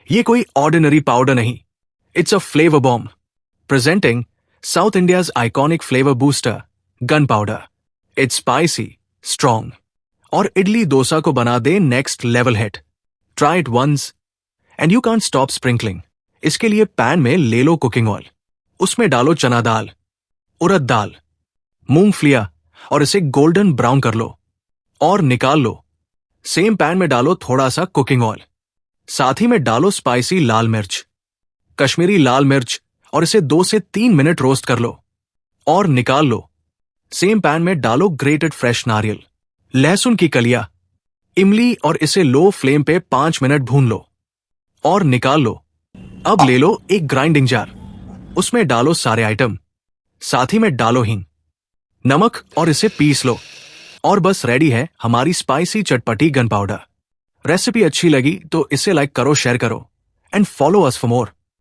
ये कोई ordinary powder नहीं, it's a flavour bomb presenting south India's iconic flavour booster gun powder. It's spicy, strong और इडली डोसा को बना दे next level hit. Try it once and you can't stop sprinkling. इसके लिए pan में ले लो कुकिंग ऑयल, उसमें डालो चना दाल, उड़द दाल, मूंगफलियां और इसे गोल्डन ब्राउन कर लो और निकाल लो। सेम पैन में डालो थोड़ा सा कुकिंग ऑयल, साथ ही में डालो स्पाइसी लाल मिर्च, कश्मीरी लाल मिर्च और इसे 2 से 3 मिनट रोस्ट कर लो और निकाल लो। सेम पैन में डालो ग्रेटेड फ्रेश नारियल, लहसुन की कलियां, इमली और इसे लो फ्लेम पे 5 मिनट भून लो और निकाल लो। अब ले लो एक ग्राइंडिंग जार, उसमें डालो सारे आइटम, साथ ही में डालो हींग, नमक और इसे पीस लो और बस रेडी है हमारी स्पाइसी चटपटी गन पाउडर। रेसिपी अच्छी लगी तो इसे लाइक करो, शेयर करो and follow us for more.